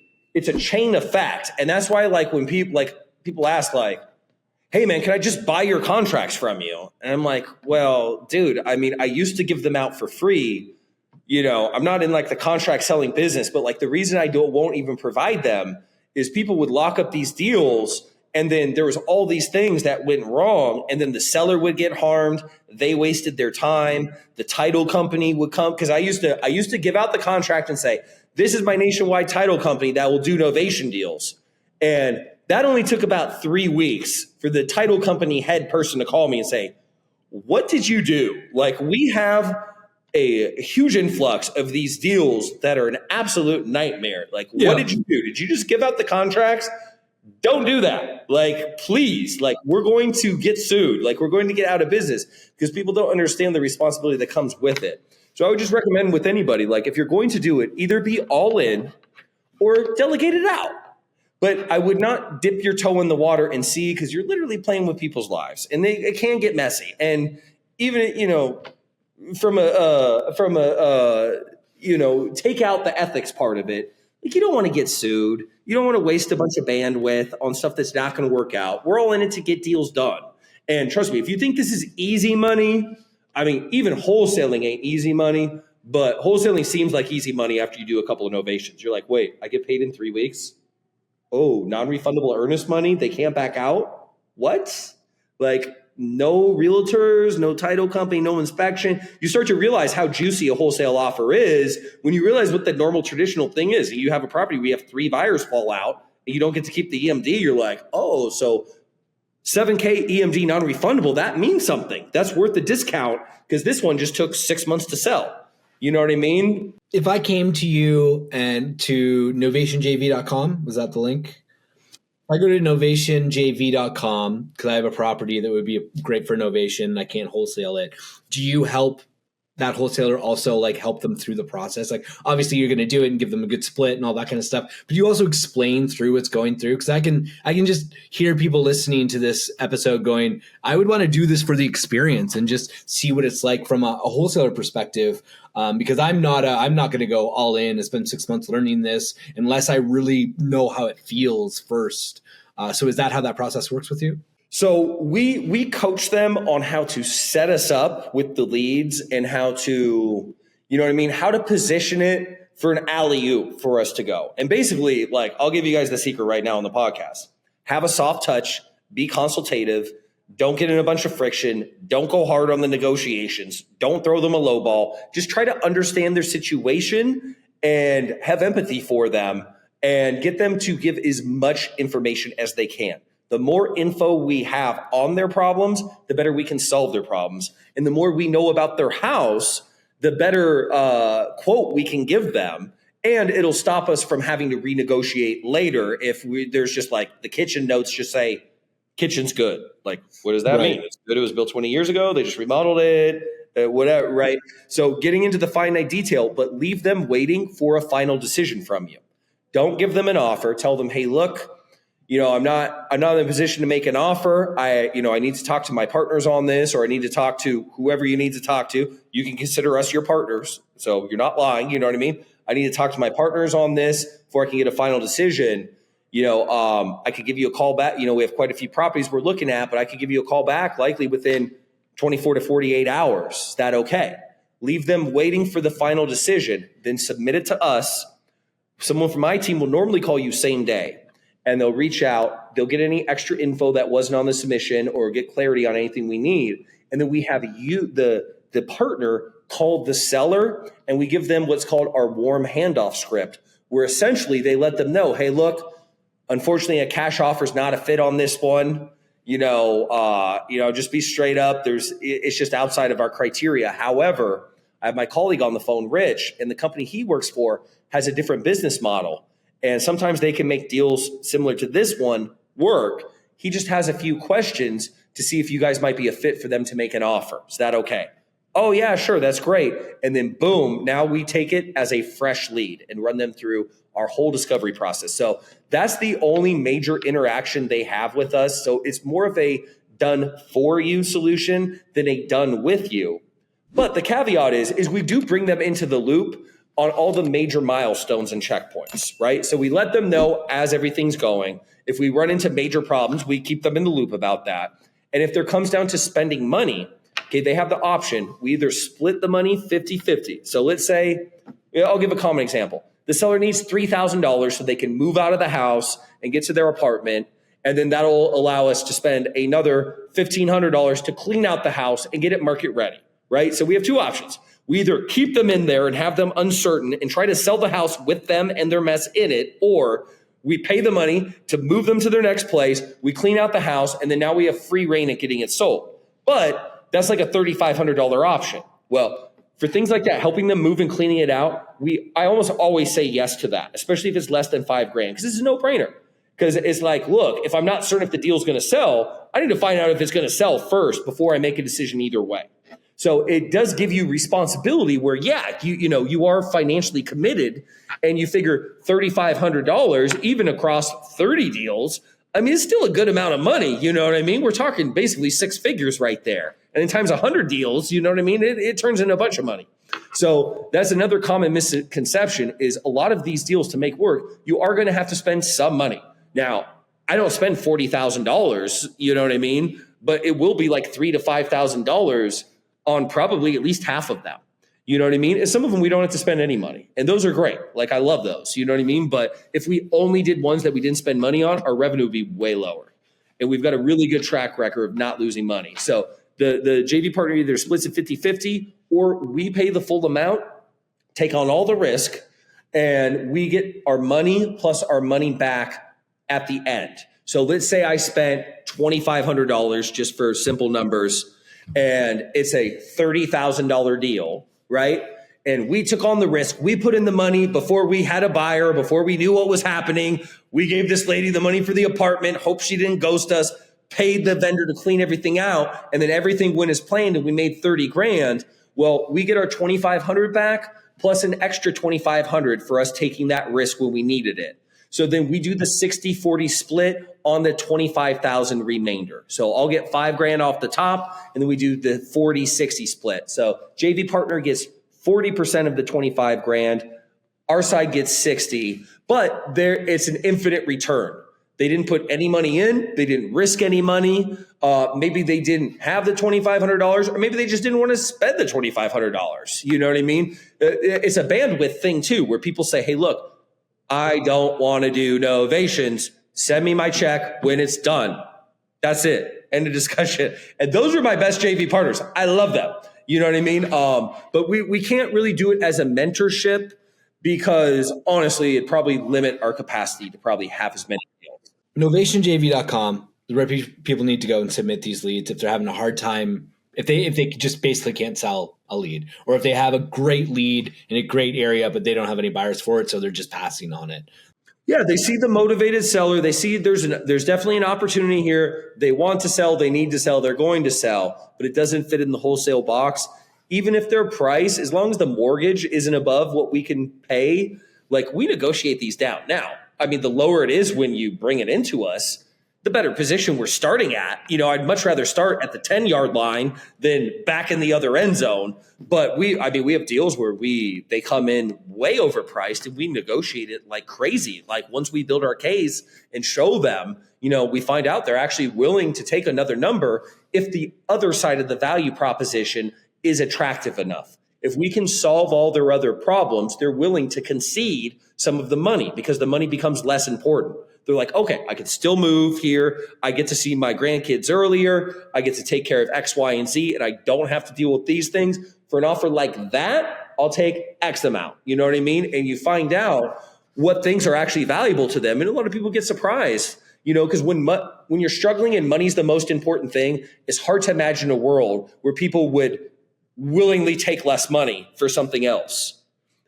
chain effect, and that's why like when people ask like, "Hey man, can I just buy your contracts from you?" And I'm like, "Well, dude, I mean, I used to give them out for free. You know, I'm not in like the contract selling business, but like the reason I won't even provide them is people would lock up these deals." And then there was all these things that went wrong. And then the seller would get harmed. They wasted their time. The title company would come. Because I used to give out the contract and say, "This is my nationwide title company that will do novation deals." And that only took about 3 weeks for the title company head person to call me and say, "What did you do? Like, we have a huge influx of these deals that are an absolute nightmare. Like, what did you do? Did you just give out the contracts? Don't do that. Like, please, like, we're going to get sued. Like, we're going to get out of business because people don't understand the responsibility that comes with it." So I would just recommend with anybody, like, if you're going to do it, either be all in or delegate it out. But I would not dip your toe in the water and see, because you're literally playing with people's lives and it can get messy. And even, you know, from a take out the ethics part of it. Like, you don't want to get sued. You don't want to waste a bunch of bandwidth on stuff that's not going to work out. We're all in it to get deals done. And trust me, if you think this is easy money, I mean, even wholesaling ain't easy money, but wholesaling seems like easy money after you do a couple of novations. You're like, wait, I get paid in 3 weeks? Oh, non-refundable earnest money? They can't back out? What? Like, no realtors, no title company, no inspection. You start to realize how juicy a wholesale offer is when you realize what the normal traditional thing is. You have a property where you have 3 buyers fall out and you don't get to keep the EMD. You're like, oh, so $7K EMD non-refundable, that means something. That's worth the discount because this one just took 6 months to sell. You know what I mean? If I came to you and to novationjv.com, was that the link? I go to novationjv.com because I have a property that would be great for novation. I can't wholesale it. Do you help that wholesaler also like help them through the process? Like, obviously you're going to do it and give them a good split and all that kind of stuff, but you also explain through what's going through. Cause I can just hear people listening to this episode going, I would want to do this for the experience and just see what it's like from a wholesaler perspective. Because I'm not going to go all in and spend 6 months learning this unless I really know how it feels first. So is that how that process works with you? So we coach them on how to set us up with the leads and how to, you know what I mean, how to position it for an alley-oop for us to go. And basically, like, I'll give you guys the secret right now on the podcast. Have a soft touch, be consultative, don't get in a bunch of friction, don't go hard on the negotiations, don't throw them a low ball. Just try to understand their situation and have empathy for them and get them to give as much information as they can. The more info we have on their problems, the better we can solve their problems. And the more we know about their house, the better quote we can give them. And it'll stop us from having to renegotiate later if there's just like the kitchen notes just say, kitchen's good. Like, what does that mean? It's good. It was built 20 years ago. They just remodeled it, whatever, right? So getting into the finite detail, but leave them waiting for a final decision from you. Don't give them an offer. Tell them, hey, look, you know, I'm not in a position to make an offer. I need to talk to my partners on this, or I need to talk to whoever you need to talk to. You can consider us your partners. So you're not lying. You know what I mean? I need to talk to my partners on this before I can get a final decision. You know, I could give you a call back. You know, we have quite a few properties we're looking at, but I could give you a call back likely within 24 to 48 hours. Is that okay? Leave them waiting for the final decision, then submit it to us. Someone from my team will normally call you same day. And they'll reach out, they'll get any extra info that wasn't on the submission or get clarity on anything we need. And then we have you, the partner, call the seller, and we give them what's called our warm handoff script, where essentially they let them know, hey, look, unfortunately, a cash offer is not a fit on this one. just be straight up. It's just outside of our criteria. However, I have my colleague on the phone, Rich, and the company he works for has a different business model. And sometimes they can make deals similar to this one work. He just has a few questions to see if you guys might be a fit for them to make an offer. Is that okay? Oh, yeah, sure. That's great. And then boom, now we take it as a fresh lead and run them through our whole discovery process. So that's the only major interaction they have with us. So it's more of a done for you solution than a done with you. But the caveat is we do bring them into the loop on all the major milestones and checkpoints, right? So we let them know as everything's going. If we run into major problems, we keep them in the loop about that. And if there comes down to spending money, okay, they have the option. We either split the money 50-50. So let's say, I'll give a common example. The seller needs $3,000 so they can move out of the house and get to their apartment. And then that'll allow us to spend another $1,500 to clean out the house and get it market ready, right? So we have two options. We either keep them in there and have them uncertain and try to sell the house with them and their mess in it, or we pay the money to move them to their next place, we clean out the house, and then now we have free reign at getting it sold. But that's like a $3,500 option. Well, for things like that, helping them move and cleaning it out, I almost always say yes to that, especially if it's less than $5,000, because this is a no-brainer. Because it's like, look, if I'm not certain if the deal's going to sell, I need to find out if it's going to sell first before I make a decision either way. So it does give you responsibility where, yeah, you are financially committed, and you figure $3,500 even across 30 deals. I mean, it's still a good amount of money. You know what I mean? We're talking basically six figures right there. And in times 100 deals, you know what I mean? It turns into a bunch of money. So that's another common misconception is a lot of these deals to make work, you are going to have to spend some money. Now, I don't spend $40,000, you know what I mean? But it will be like $3,000 to $5,000 on probably at least half of them. You know what I mean? And some of them we don't have to spend any money. And those are great. Like I love those, you know what I mean? But if we only did ones that we didn't spend money on, our revenue would be way lower. And we've got a really good track record of not losing money. So the JV partner either splits it 50-50 or we pay the full amount, take on all the risk, and we get our money plus our money back at the end. So let's say I spent $2,500 just for simple numbers, and it's a $30,000 deal, right? And we took on the risk. We put in the money before we had a buyer, before we knew what was happening. We gave this lady the money for the apartment, hope she didn't ghost us, paid the vendor to clean everything out, and then everything went as planned and we made $30,000. Well, we get our $2,500 back plus an extra $2,500 for us taking that risk when we needed it. So then we do the 60-40 split on the 25,000 remainder. So I'll get $5,000 off the top, and then we do the 40-60 split. So JV partner gets 40% of the 25,000. Our side gets 60, but it's an infinite return. They didn't put any money in. They didn't risk any money. Maybe they didn't have the $2,500, or maybe they just didn't want to spend the $2,500. You know what I mean? It's a bandwidth thing too, where people say, hey, look, I don't want to do novations. Send me my check when it's done. That's it. End of discussion. And those are my best JV partners. I love them. You know what I mean? But we can't really do it as a mentorship because honestly, it'd probably limit our capacity to probably have as many deals. Novationjv.com is where people need to go and submit these leads if they're having a hard time, if they just basically can't sell a lead, or if they have a great lead in a great area, but they don't have any buyers for it, so they're just passing on it. Yeah, they see the motivated seller. They see there's definitely an opportunity here. They want to sell. They need to sell. They're going to sell, but it doesn't fit in the wholesale box. Even if their price, as long as the mortgage isn't above what we can pay, like we negotiate these down. Now, I mean, the lower it is when you bring it into us, the better position we're starting at. You know, I'd much rather start at the 10-yard line than back in the other end zone. But we have deals where they come in way overpriced and we negotiate it like crazy. Like once we build our case and show them, you know, we find out they're actually willing to take another number if the other side of the value proposition is attractive enough. If we can solve all their other problems, they're willing to concede some of the money because the money becomes less important. They're like, okay, I can still move here. I get to see my grandkids earlier. I get to take care of X, Y, and Z, and I don't have to deal with these things. For an offer like that, I'll take X amount. You know what I mean? And you find out what things are actually valuable to them. And a lot of people get surprised. Because when you're struggling and money's the most important thing, it's hard to imagine a world where people would willingly take less money for something else.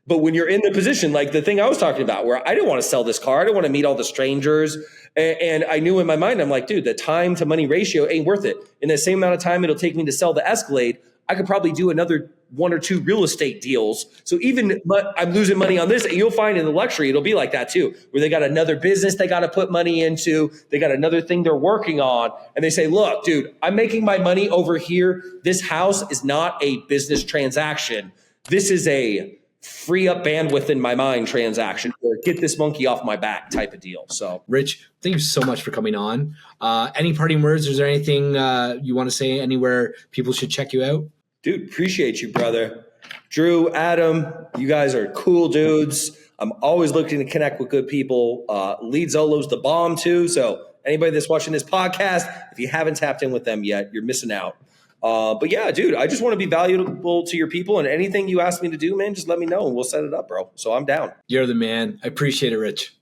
But when you're in the position, like the thing I was talking about, where I didn't want to sell this car, I didn't want to meet all the strangers. And I knew in my mind, I'm like, dude, the time to money ratio ain't worth it. In the same amount of time it'll take me to sell the Escalade, I could probably do another 1 or 2 real estate deals. So even I'm losing money on this, and you'll find in the luxury, it'll be like that too, where they got another business they got to put money into. They got another thing they're working on. And they say, look, dude, I'm making my money over here. This house is not a business transaction. This is a free up bandwidth in my mind transaction, or get this monkey off my back type of deal. So Rich, thank you so much for coming on. Any parting words? Is there anything you want to say anywhere people should check you out? Dude, appreciate you, brother. Drew, Adam, you guys are cool dudes. I'm always looking to connect with good people. Lead Zolo's the bomb too. So anybody that's watching this podcast, if you haven't tapped in with them yet, you're missing out. But yeah, dude, I just want to be valuable to your people, and anything you ask me to do, man, just let me know and we'll set it up, bro. So I'm down. You're the man. I appreciate it, Rich.